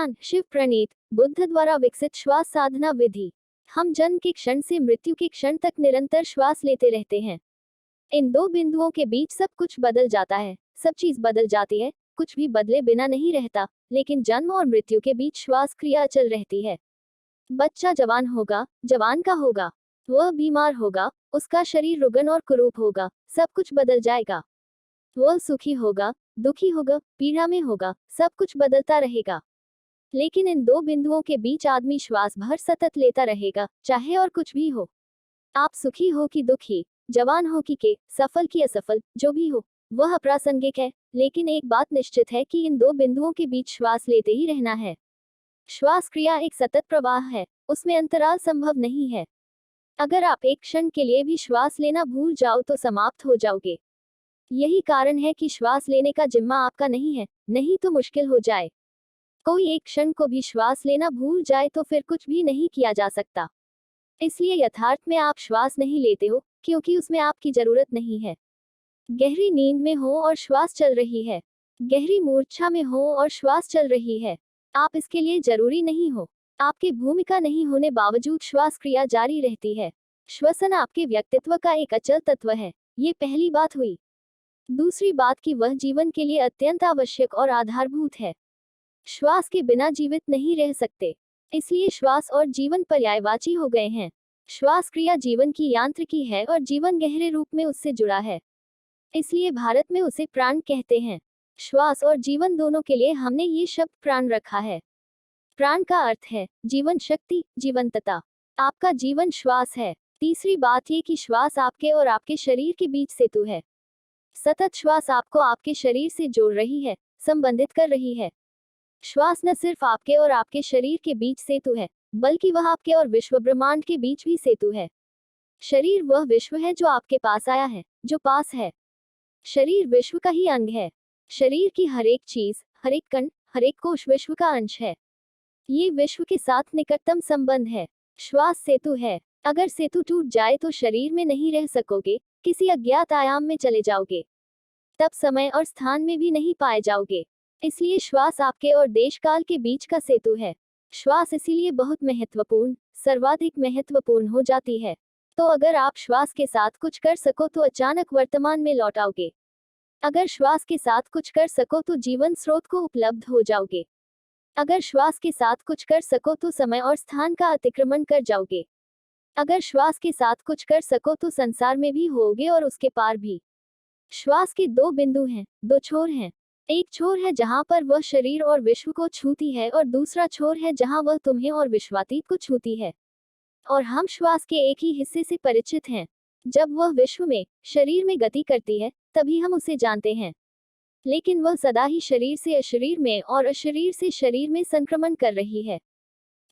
व्याख्यान शिव प्रणीत बुद्ध द्वारा विकसित श्वास साधना विधि। हम जन्म के क्षण से मृत्यु के क्षण तक निरंतर श्वास लेते रहते हैं। इन दो बिंदुओं के बीच सब कुछ बदल जाता है, सब चीज बदल जाती है, कुछ भी बदले बिना नहीं रहता, लेकिन जन्म और मृत्यु के बीच श्वास क्रिया चल रहती है। बच्चा जवान होगा, जवान का होगा, वह बीमार होगा, उसका शरीर रुग्ण और कुरूप होगा, सब कुछ बदल जाएगा। वह सुखी होगा, दुखी होगा, पीड़ा में होगा, सब कुछ बदलता रहेगा। लेकिन इन दो बिंदुओं के बीच आदमी श्वास भर सतत लेता रहेगा, चाहे और कुछ भी हो। आप सुखी हो कि दुखी, जवान हो कि सफल कि असफल, जो भी हो वह अप्रासंगिक है, लेकिन एक बात निश्चित है कि इन दो बिंदुओं के बीच श्वास लेते ही रहना है। श्वास क्रिया एक सतत प्रवाह है, उसमें अंतराल संभव नहीं है। अगर आप एक क्षण के लिए भी श्वास लेना भूल जाओ तो समाप्त हो जाओगे। यही कारण है कि श्वास लेने का जिम्मा आपका नहीं है, नहीं तो मुश्किल हो जाए। कोई एक क्षण को भी श्वास लेना भूल जाए तो फिर कुछ भी नहीं किया जा सकता। इसलिए यथार्थ में आप श्वास नहीं लेते हो, क्योंकि उसमें आपकी जरूरत नहीं है। गहरी नींद में हो और श्वास चल रही है, गहरी मूर्छा में हो और श्वास चल रही है, आप इसके लिए जरूरी नहीं हो। आपकी भूमिका नहीं होने बावजूद श्वास क्रिया जारी रहती है। श्वसन आपके व्यक्तित्व का एक अचल तत्व है, ये पहली बात हुई। दूसरी बात कि वह जीवन के लिए अत्यंत आवश्यक और आधारभूत है। श्वास के बिना जीवित नहीं रह सकते, इसलिए श्वास और जीवन पर्यायवाची हो गए हैं। श्वास क्रिया जीवन की यांत्रिकी है और जीवन गहरे रूप में उससे जुड़ा है, इसलिए भारत में उसे प्राण कहते हैं। श्वास और जीवन दोनों के लिए हमने ये शब्द प्राण रखा है। प्राण का अर्थ है जीवन शक्ति, जीवंतता। आपका जीवन श्वास है। तीसरी बात ये कि श्वास आपके और आपके शरीर के बीच सेतु है। सतत श्वास आपको आपके शरीर से जोड़ रही है, संबंधित कर रही है। श्वास न सिर्फ आपके और आपके शरीर के बीच सेतु है, बल्कि वह आपके और विश्व ब्रह्मांड के बीच भी सेतु है। शरीर वह विश्व है जो आपके पास आया है, जो पास है। शरीर विश्व का ही अंग है। शरीर की हर एक चीज, हर एक कण, हर एक कोश विश्व का अंश है। ये विश्व के साथ निकटतम संबंध है। श्वास सेतु है। अगर सेतु टूट जाए तो शरीर में नहीं रह सकोगे, किसी अज्ञात आयाम में चले जाओगे, तब समय और स्थान में भी नहीं पाए जाओगे। इसलिए श्वास आपके और देश काल के बीच का सेतु है। श्वास इसीलिए बहुत महत्वपूर्ण, सर्वाधिक महत्वपूर्ण हो जाती है। तो अगर आप श्वास के साथ कुछ कर सको तो अचानक वर्तमान में लौट आओगे। अगर श्वास के साथ कुछ कर सको तो जीवन स्रोत को उपलब्ध हो जाओगे। अगर श्वास के साथ कुछ कर सको तो समय और स्थान का अतिक्रमण कर जाओगे। अगर श्वास के साथ कुछ कर सको तो संसार में भी होगे और उसके पार भी। श्वास के दो बिंदु हैं, दो छोर हैं। एक छोर है जहां पर वह शरीर और विश्व को छूती है, और दूसरा छोर है जहां वह तुम्हें और विश्वातीत को छूती है। और हम श्वास के एक ही हिस्से से परिचित हैं। जब वह विश्व में, शरीर में गति करती है, तभी हम उसे जानते हैं। लेकिन वह सदा ही शरीर से अशरीर में और अशरीर से शरीर में संक्रमण कर रही है।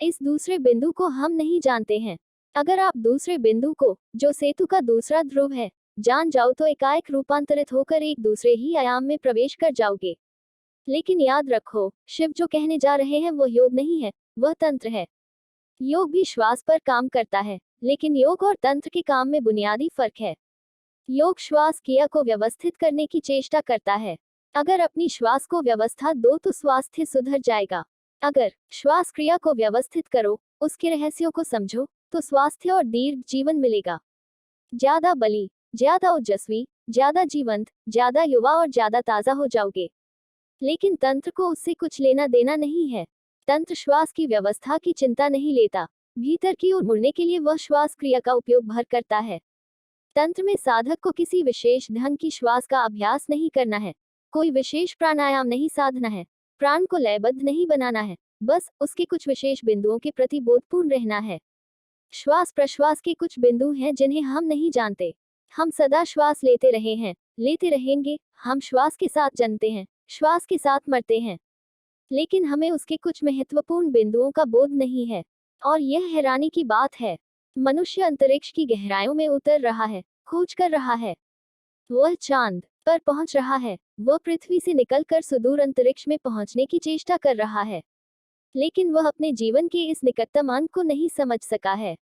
इस दूसरे बिंदु को हम नहीं जानते हैं। अगर आप दूसरे बिंदु को, जो सेतु का दूसरा ध्रुव है, जान जाओ तो एकाएक रूपांतरित होकर एक दूसरे ही आयाम में प्रवेश कर जाओगे। लेकिन याद रखो, शिव जो कहने जा रहे हैं वो योग नहीं है, वह तंत्र है। योग भी श्वास पर काम करता है, लेकिन योग और तंत्र के काम में बुनियादी फर्क है। योग श्वास क्रिया को व्यवस्थित करने की चेष्टा करता है। अगर अपनी श्वास को व्यवस्था दो तो स्वास्थ्य सुधर जाएगा। अगर श्वास क्रिया को व्यवस्थित करो, उसके रहस्यों को समझो, तो स्वास्थ्य और दीर्घ जीवन मिलेगा। ज्यादा बली, ज्यादा ओजस्वी, ज्यादा जीवंत, ज्यादा युवा और ज्यादा ताजा हो जाओगे। लेकिन तंत्र को उससे कुछ लेना देना नहीं है। तंत्र श्वास की व्यवस्था की चिंता नहीं लेता। भीतर की ओर मुड़ने के लिए वह श्वास क्रिया का उपयोग भर करता है। तंत्र में साधक को किसी विशेष ढंग की श्वास का अभ्यास नहीं करना है, कोई विशेष प्राणायाम नहीं साधना है, प्राण को लयबद्ध नहीं बनाना है, बस उसके कुछ विशेष बिंदुओं के प्रति बोधपूर्ण रहना है। श्वास प्रश्वास के कुछ बिंदु हैं जिन्हें हम नहीं जानते। हम सदा श्वास लेते रहे हैं, लेते रहेंगे। हम श्वास के साथ जन्मते हैं, श्वास के साथ मरते हैं, लेकिन हमें उसके कुछ महत्वपूर्ण बिंदुओं का बोध नहीं है। और यह हैरानी की बात है। मनुष्य अंतरिक्ष की गहराइयों में उतर रहा है, खोज कर रहा है। वह चांद पर पहुंच रहा है, वह पृथ्वी से निकलकर सुदूर अंतरिक्ष में पहुंचने की चेष्टा कर रहा है, लेकिन वह अपने जीवन के इस निकटतम अंक को नहीं समझ सका है।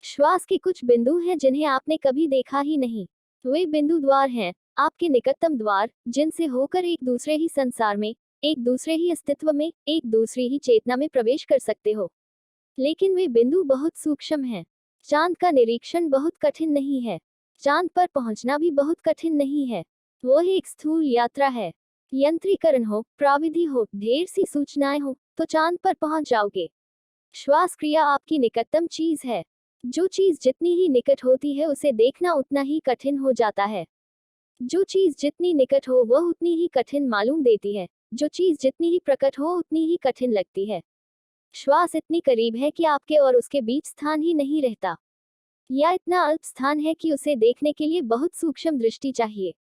श्वास के कुछ बिंदु हैं जिन्हें आपने कभी देखा ही नहीं। वे बिंदु द्वार हैं, आपके निकटतम द्वार, जिनसे होकर एक दूसरे ही संसार में, एक दूसरे ही अस्तित्व में, एक दूसरी ही चेतना में प्रवेश कर सकते हो। लेकिन वे बिंदु बहुत सूक्ष्म हैं। चांद का निरीक्षण बहुत कठिन नहीं है। चांद पर पहुंचना भी बहुत कठिन नहीं है। वो ही एक स्थूल यात्रा है। यंत्रीकरण हो, प्राविधि हो, ढेर सी सूचनाएं हो, तो चांद पर पहुंच जाओगे। श्वास क्रिया आपकी निकटतम चीज है। जो चीज जितनी ही निकट होती है उसे देखना उतना ही कठिन हो जाता है। जो चीज जितनी निकट हो वह उतनी ही कठिन मालूम देती है। जो चीज जितनी ही प्रकट हो उतनी ही कठिन लगती है। श्वास इतनी करीब है कि आपके और उसके बीच स्थान ही नहीं रहता, या इतना अल्प स्थान है कि उसे देखने के लिए बहुत सूक्ष्म दृष्टि चाहिए।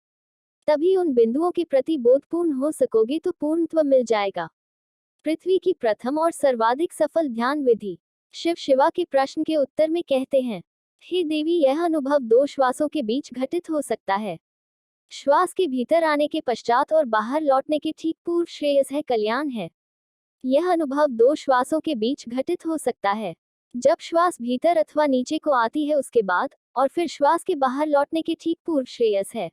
तभी उन बिंदुओं के प्रति बोधपूर्ण हो सकोगे तो पूर्णत्व मिल जाएगा। पृथ्वी की प्रथम और सर्वाधिक सफल ध्यान विधि। शिव शिवा के प्रश्न के उत्तर में कहते हैं, हे देवी, यह अनुभव 2 श्वासों के बीच घटित हो सकता है। श्वास के भीतर आने के पश्चात और बाहर लौटने के ठीक पूर्व श्रेयस है, कल्याण है। यह अनुभव 2 श्वासों के बीच घटित हो सकता है। जब श्वास भीतर अथवा नीचे को आती है उसके बाद, और फिर श्वास के बाहर लौटने के ठीक पूर्व श्रेयस है।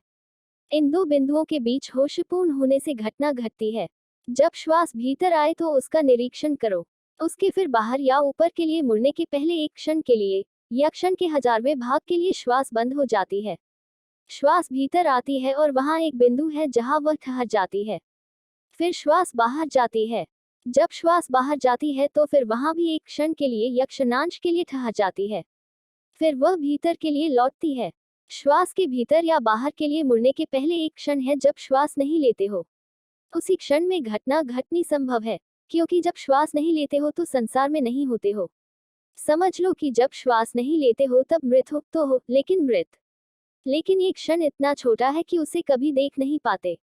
इन 2 बिंदुओं के बीच होशपूर्ण होने से घटना घटती है। जब श्वास भीतर आए तो उसका निरीक्षण करो। उसके फिर बाहर या ऊपर के लिए मुड़ने के पहले एक क्षण के लिए, या क्षण के 1000वें भाग के लिए श्वास बंद हो जाती है। श्वास भीतर आती है और वहां एक बिंदु है जहां वह ठहर जाती है। फिर श्वास बाहर जाती है। जब श्वास बाहर जाती है तो फिर वहां भी एक क्षण के लिए या क्षणांश के लिए ठहर जाती है। फिर वह भीतर के लिए लौटती है। श्वास के भीतर या बाहर के लिए मुड़ने के पहले एक क्षण है जब श्वास नहीं लेते हो। उसी क्षण में घटना घटनी संभव है, क्योंकि जब श्वास नहीं लेते हो तो संसार में नहीं होते हो। समझ लो कि जब श्वास नहीं लेते हो तब मृत हो तो हो, लेकिन मृत। लेकिन ये क्षण इतना छोटा है कि उसे कभी देख नहीं पाते।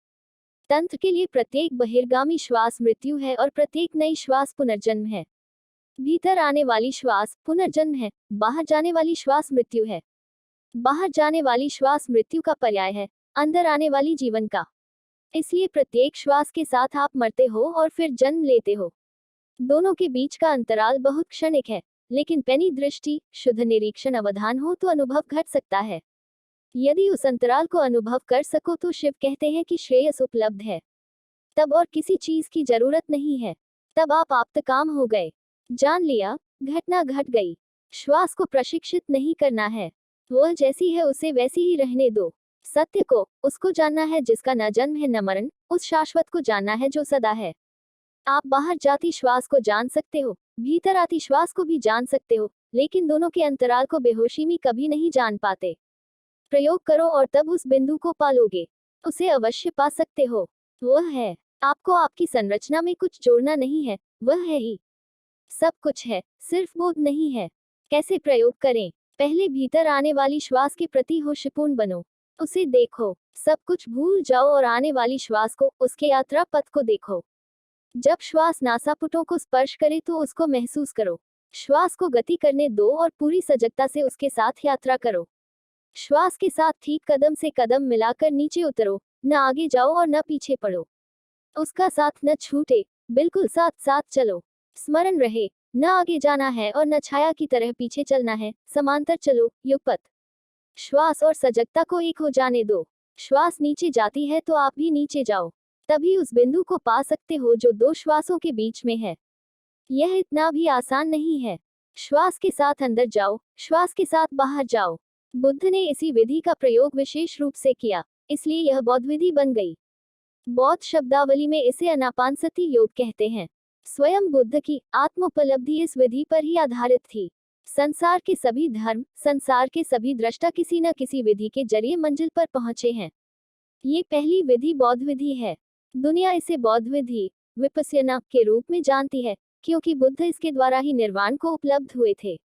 तंत्र के लिए प्रत्येक बहिर्गामी श्वास मृत्यु है और प्रत्येक नई श्वास पुनर्जन्म है। भीतर आने वाली श्वास पुनर्जन्म है, बाहर जाने वाली श्वास मृत्यु है। बाहर जाने वाली श्वास मृत्यु का पर्याय है, अंदर आने वाली जीवन का। इसलिए प्रत्येक श्वास के साथ आप मरते हो और फिर जन्म लेते हो। दोनों के बीच का अंतराल बहुत क्षणिक है, लेकिन पैनी दृष्टि, शुद्ध निरीक्षण, अवधान हो तो अनुभव घट सकता है। यदि उस अंतराल को अनुभव कर सको तो शिव कहते हैं कि श्रेयस उपलब्ध है। तब और किसी चीज की जरूरत नहीं है। तब आप आप्तकाम हो गए। जान लिया, घटना घट गई। श्वास को प्रशिक्षित नहीं करना है। वह जैसी है उसे वैसी ही रहने दो। सत्य को, उसको जानना है जिसका न जन्म है न मरण, उस शाश्वत को जानना है जो सदा है। आप बाहर जाती श्वास को जान सकते हो, भीतर आती श्वास को भी जान सकते हो, लेकिन दोनों के अंतराल को बेहोशी में कभी नहीं जान पाते। प्रयोग करो और तब उस बिंदु को पालोगे। उसे अवश्य पा सकते हो। वह है। आपको आपकी संरचना में कुछ जोड़ना नहीं है, वह है ही। सब कुछ है, सिर्फ बोध नहीं है। कैसे प्रयोग करें? पहले भीतर आने वाली श्वास के प्रति होशपूर्ण बनो। उसे देखो। सब कुछ भूल जाओ और आने वाली श्वास को, उसके यात्रा पथ को देखो। जब श्वास नासापुटों को स्पर्श करे तो उसको महसूस करो। श्वास को गति करने दो और पूरी सजगता से उसके साथ यात्रा करो। श्वास के साथ ठीक कदम से कदम मिलाकर नीचे उतरो, न आगे जाओ और न पीछे पड़ो। उसका साथ न छूटे, बिल्कुल साथ साथ चलो। स्मरण रहे, न आगे जाना है और न छाया की तरह पीछे चलना है, समांतर चलो, युगपथ। श्वास और सजगता को एक हो जाने दो। श्वास नीचे जाती है तो आप भी नीचे जाओ। तभी उस बिंदु को पा सकते हो जो 2 श्वासों के बीच में है। यह इतना भी आसान नहीं है। श्वास के साथ अंदर जाओ, श्वास के साथ बाहर जाओ। बुद्ध ने इसी विधि का प्रयोग विशेष रूप से किया, इसलिए यह बौद्ध विधि बन गई। बौद्ध शब्दावली में इसे अनापानसति योग कहते हैं। स्वयं बुद्ध की आत्मोपलब्धि इस विधि पर ही आधारित थी। संसार के सभी धर्म, संसार के सभी दृष्टा किसी न किसी विधि के जरिए मंजिल पर पहुंचे हैं। ये पहली विधि बौद्ध विधि है। दुनिया इसे बौद्ध विधि, विपश्यना के रूप में जानती है, क्योंकि बुद्ध इसके द्वारा ही निर्वाण को उपलब्ध हुए थे।